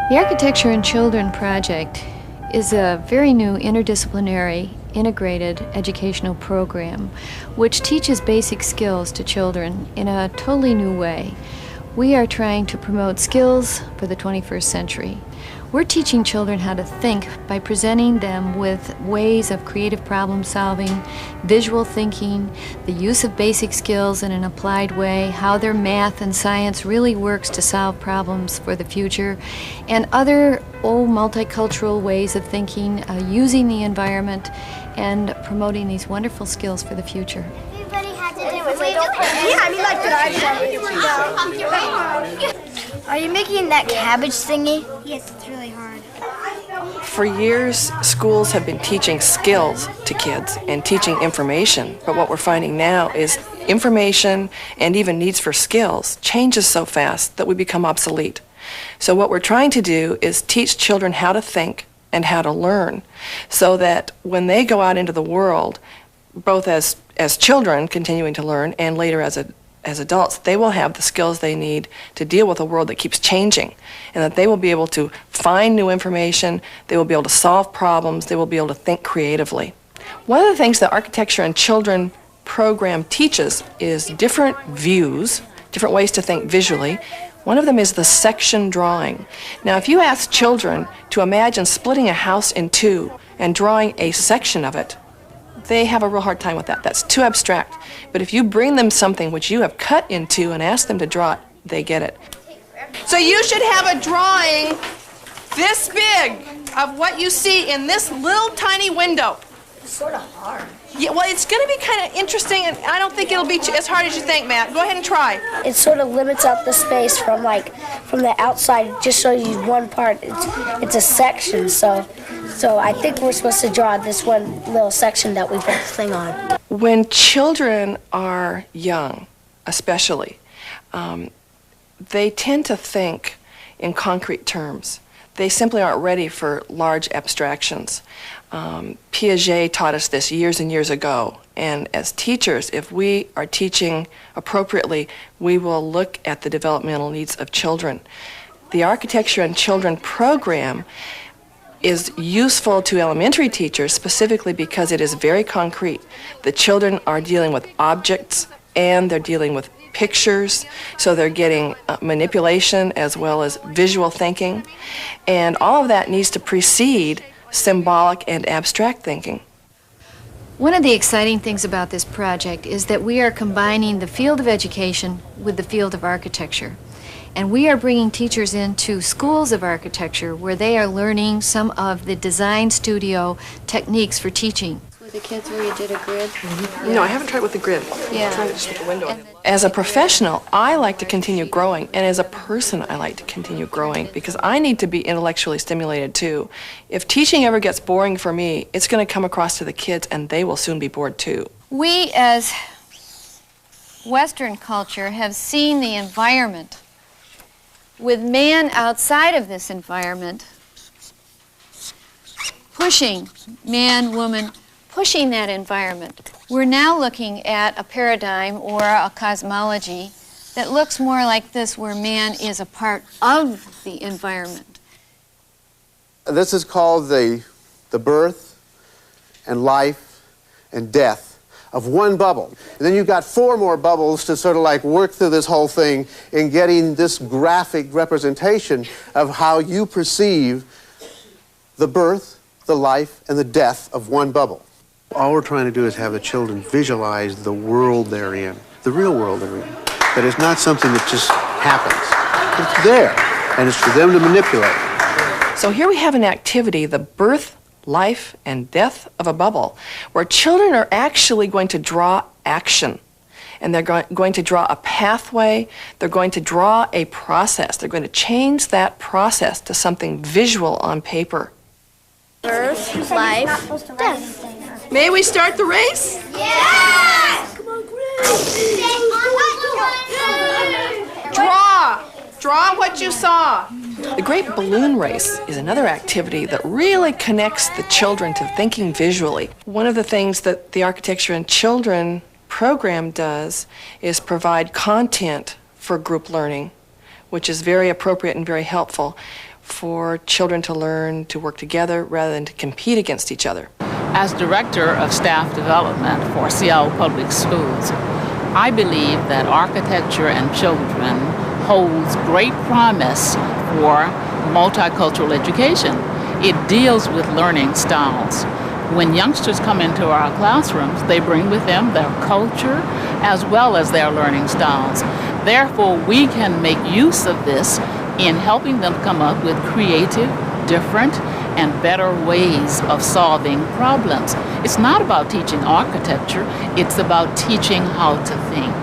The Architecture in Children project is a very new interdisciplinary, integrated educational program which teaches basic skills to children in a totally new way. We are trying to promote skills for the 21st century. We're teaching children how to think by presenting them with ways of creative problem solving, visual thinking, the use of basic skills in an applied way, how their math and science really works to solve problems for the future, and other multicultural ways of thinking, using the environment and promoting these wonderful skills for the future. Are you making that cabbage thingy? Yes, it's really hard. For years, schools have been teaching skills to kids and teaching information, but what we're finding now is information and even needs for skills changes so fast that we become obsolete. So what we're trying to do is teach children how to think and how to learn so that when they go out into the world, both as children continuing to learn and later as adults, they will have the skills they need to deal with a world that keeps changing, and that they will be able to find new information, they will be able to solve problems, they will be able to think creatively. One of the things the Architecture in Children program teaches is different views, different ways to think visually. One of them is the section drawing. Now, if you ask children to imagine splitting a house in two and drawing a section of it, they have a real hard time with that. That's too abstract. But if you bring them something which you have cut in two and ask them to draw it, they get it. So you should have a drawing this big of what you see in this little tiny window. It's sort of hard. Yeah, well, it's going to be kind of interesting, and I don't think it'll be as hard as you think, Matt. Go ahead and try. It sort of limits out the space from the outside. It just shows you one part. It's a section, so I think we're supposed to draw this one little section that we put the thing on. When children are young, especially, they tend to think in concrete terms. They simply aren't ready for large abstractions. Piaget taught us this years and years ago, and as teachers, if we are teaching appropriately, we will look at the developmental needs of children. The Architecture in Children program is useful to elementary teachers specifically because it is very concrete. The children are dealing with objects and they're dealing with pictures, so they're getting manipulation as well as visual thinking, and all of that needs to precede symbolic and abstract thinking. One of the exciting things about this project is that we are combining the field of education with the field of architecture. And we are bringing teachers into schools of architecture where they are learning some of the design studio techniques for teaching. With the kids where you did a grid? Mm-hmm. No, I haven't tried with the grid. Yeah. I tried it just with the window. As a professional, I like to continue growing, and as a person, I like to continue growing because I need to be intellectually stimulated too. If teaching ever gets boring for me, it's going to come across to the kids, and they will soon be bored too. We, as Western culture, have seen the environment with man outside of this environment pushing, man, woman, pushing that environment. We're now looking at a paradigm or a cosmology that looks more like this, where man is a part of the environment. This is called the birth and life and death of one bubble. And then you've got four more bubbles to sort of like work through this whole thing in getting this graphic representation of how you perceive the birth, the life, and the death of one bubble. All we're trying to do is have the children visualize the world they're in, the real world they're in. That it's not something that just happens. It's there, and it's for them to manipulate. So here we have an activity, the birth, life, and death of a bubble, where children are actually going to draw action. And they're going to draw a pathway, they're going to draw a process, they're going to change that process to something visual on paper. Birth, life, death. May we start the race? Yes! Draw! Draw what you saw. The Great Balloon Race is another activity that really connects the children to thinking visually. One of the things that the Architecture in Children program does is provide content for group learning, which is very appropriate and very helpful. for children to learn to work together rather than to compete against each other. As Director of Staff Development for Seattle Public Schools, I believe that architecture and children holds great promise for multicultural education. It deals with learning styles. When youngsters come into our classrooms, they bring with them their culture as well as their learning styles. Therefore, we can make use of this in helping them come up with creative, different, and better ways of solving problems. It's not about teaching architecture, it's about teaching how to think.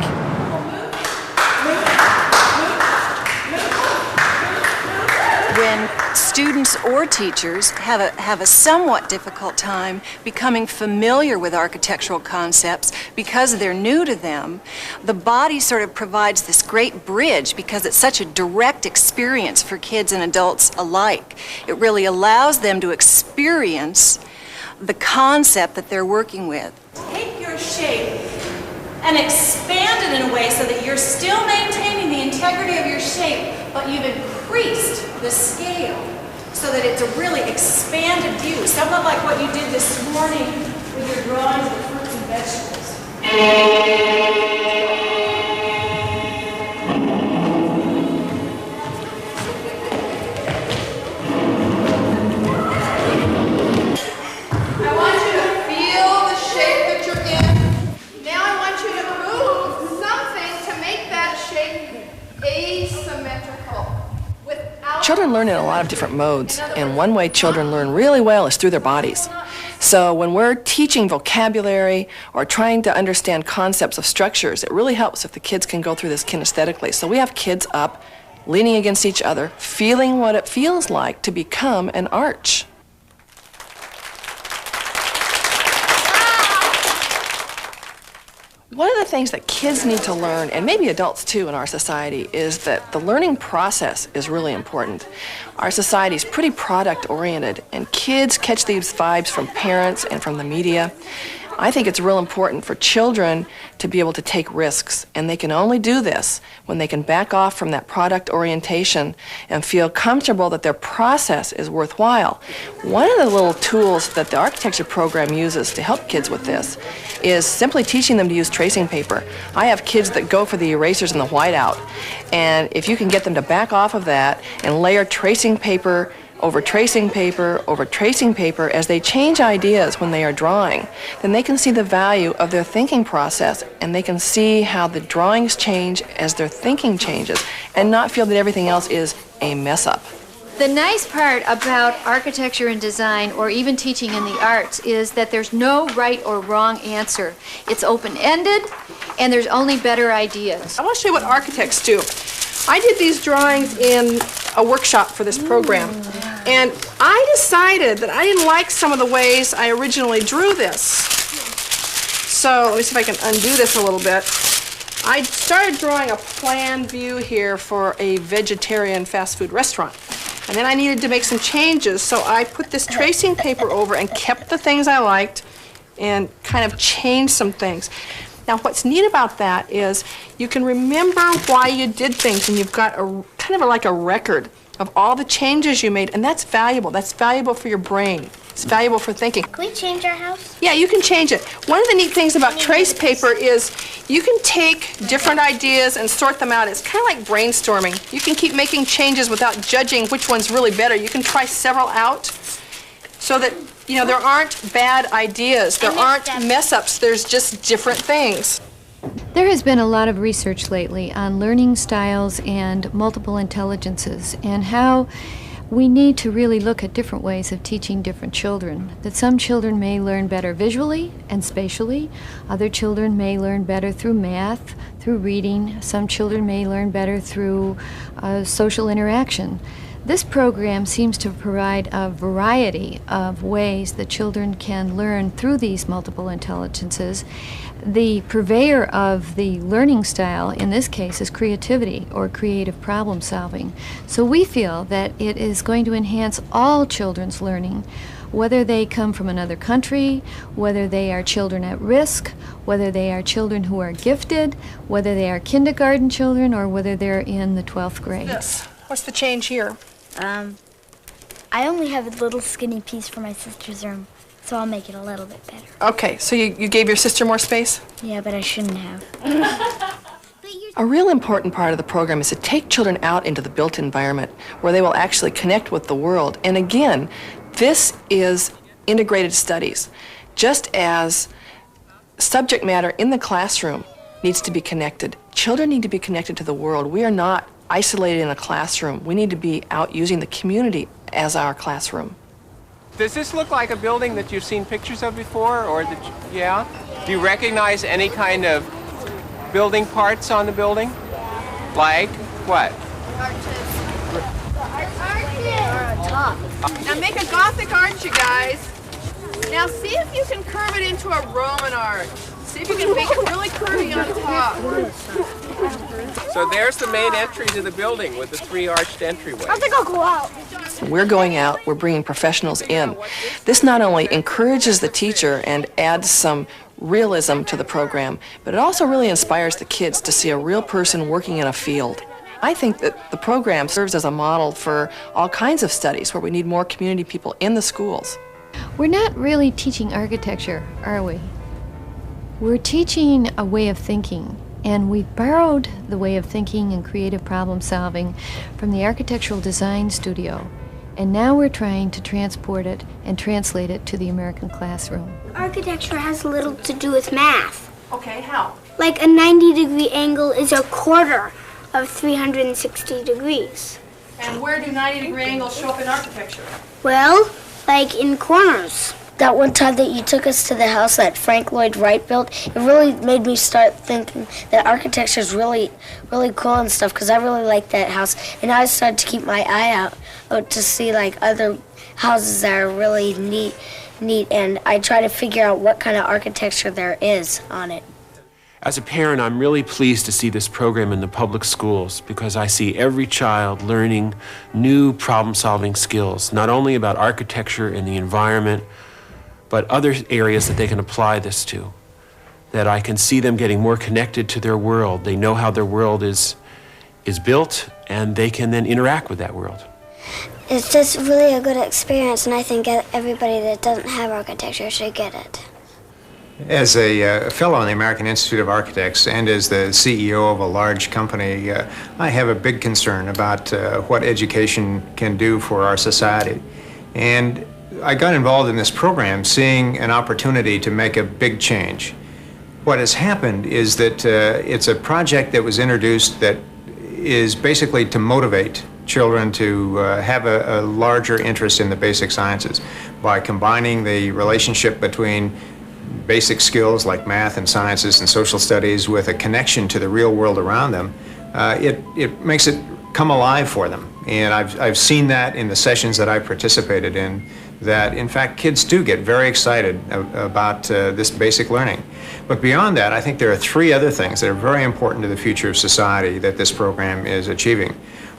When students or teachers have a somewhat difficult time becoming familiar with architectural concepts because they're new to them, the body sort of provides this great bridge because it's such a direct experience for kids and adults alike. It really allows them to experience the concept that they're working with. Take your shape and expand it in a way so that you're still maintaining the integrity of your shape, but you've increased the scale so that it's a really expanded view, somewhat like what you did this morning with your drawings of fruits and vegetables. I want you to feel the shape that you're in. Now I want you to move something to make that shape asymmetrical. Children learn in a lot of different modes, and one way children learn really well is through their bodies. So when we're teaching vocabulary or trying to understand concepts of structures, it really helps if the kids can go through this kinesthetically. So we have kids up, leaning against each other, feeling what it feels like to become an arch. One of the things that kids need to learn, and maybe adults too in our society, is that the learning process is really important. Our society is pretty product-oriented, and kids catch these vibes from parents and from the media. I think it's real important for children to be able to take risks, and they can only do this when they can back off from that product orientation and feel comfortable that their process is worthwhile. One of the little tools that the architecture program uses to help kids with this is simply teaching them to use tracing paper. I have kids that go for the erasers and the whiteout, and if you can get them to back off of that and layer tracing paper over tracing paper over tracing paper as they change ideas when they are drawing, then they can see the value of their thinking process, and they can see how the drawings change as their thinking changes and not feel that everything else is a mess up. The nice part about architecture and design, or even teaching in the arts, is that there's no right or wrong answer. It's open-ended, and there's only better ideas. I want to show you what architects do. I did these drawings in a workshop for this program, and I decided that I didn't like some of the ways I originally drew this. So let me see if I can undo this a little bit. I started drawing a plan view here for a vegetarian fast food restaurant. And then I needed to make some changes, so I put this tracing paper over and kept the things I liked and kind of changed some things. Now, what's neat about that is you can remember why you did things, and you've got a kind of like a record of all the changes you made, and that's valuable. That's valuable for your brain. It's valuable for thinking. Can we change our house? Yeah, you can change it. One of the neat things about trace paper is you can take different ideas and sort them out. It's kind of like brainstorming. You can keep making changes without judging which one's really better. You can try several out so that, you know, there aren't bad ideas. There aren't mess-ups. There's just different things. There has been a lot of research lately on learning styles and multiple intelligences, and how we need to really look at different ways of teaching different children. That some children may learn better visually and spatially. Other children may learn better through math, through reading. Some children may learn better through social interaction. This program seems to provide a variety of ways that children can learn through these multiple intelligences. The purveyor of the learning style in this case is creativity or creative problem solving. So we feel that it is going to enhance all children's learning, whether they come from another country, whether they are children at risk, whether they are children who are gifted, whether they are kindergarten children, or whether they're in the 12th grade. What's the change here? I only have a little skinny piece for my sister's room, so I'll make it a little bit better. Okay, so you gave your sister more space? Yeah, but I shouldn't have. A real important part of the program is to take children out into the built environment where they will actually connect with the world. And again, this is integrated studies. Just as subject matter in the classroom needs to be connected, children need to be connected to the world. We are not isolated in a classroom. We need to be out using the community as our classroom. Does this look like a building that you've seen pictures of before, or yeah? Do you recognize any kind of building parts on the building? Like what? Now make a Gothic arch, you guys. Now see if you can curve it into a Roman arch. See if you can make it really curvy on top. So there's the main entry to the building with the 3 arched entryway. I think I'll go out. We're going out, we're bringing professionals in. This not only encourages the teacher and adds some realism to the program, but it also really inspires the kids to see a real person working in a field. I think that the program serves as a model for all kinds of studies where we need more community people in the schools. We're not really teaching architecture, are we? We're teaching a way of thinking, and we've borrowed the way of thinking and creative problem solving from the architectural design studio, and now we're trying to transport it and translate it to the American classroom. Architecture has little to do with math. Okay, how? Like a 90-degree angle is a quarter of 360 degrees. And where do 90-degree angles show up in architecture? Well, like in corners. That one time that you took us to the house that Frank Lloyd Wright built, it really made me start thinking that architecture is really cool and stuff, because I really like that house. And I started to keep my eye out to see like other houses that are really neat, and I try to figure out what kind of architecture there is on it. As a parent, I'm really pleased to see this program in the public schools because I see every child learning new problem-solving skills, not only about architecture and the environment, but other areas that they can apply this to. That I can see them getting more connected to their world. They know how their world is built, and they can then interact with that world. It's just really a good experience, and I think everybody that doesn't have architecture should get it. As a fellow in the American Institute of Architects and as the CEO of a large company, I have a big concern about what education can do for our society. And I got involved in this program seeing an opportunity to make a big change. What has happened is that it's a project that was introduced that is basically to motivate children to have a larger interest in the basic sciences by combining the relationship between basic skills like math and sciences and social studies with a connection to the real world around them. It makes it come alive for them. And I've seen that in the sessions that I participated in, that in fact kids do get very excited about this basic learning. But beyond that, I think there are 3 other things that are very important to the future of society that this program is achieving.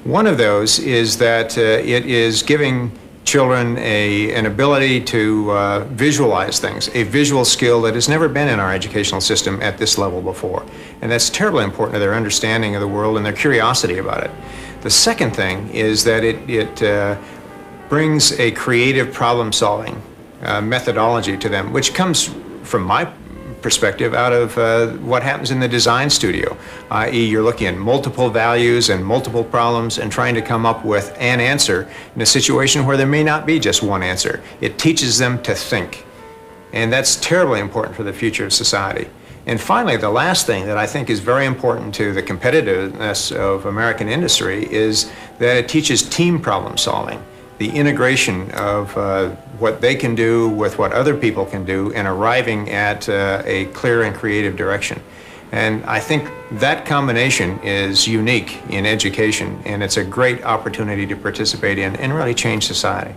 One of those is that it is giving children an ability to visualize things, a visual skill that has never been in our educational system at this level before. And that's terribly important to their understanding of the world and their curiosity about it. The second thing is that it brings a creative problem-solving methodology to them, which comes, from my perspective, out of what happens in the design studio, i.e. you're looking at multiple values and multiple problems and trying to come up with an answer in a situation where there may not be just one answer. It teaches them to think, and that's terribly important for the future of society. And finally, the last thing that I think is very important to the competitiveness of American industry is that it teaches team problem solving, the integration of what they can do with what other people can do and arriving at a clear and creative direction. And I think that combination is unique in education, and it's a great opportunity to participate in and really change society.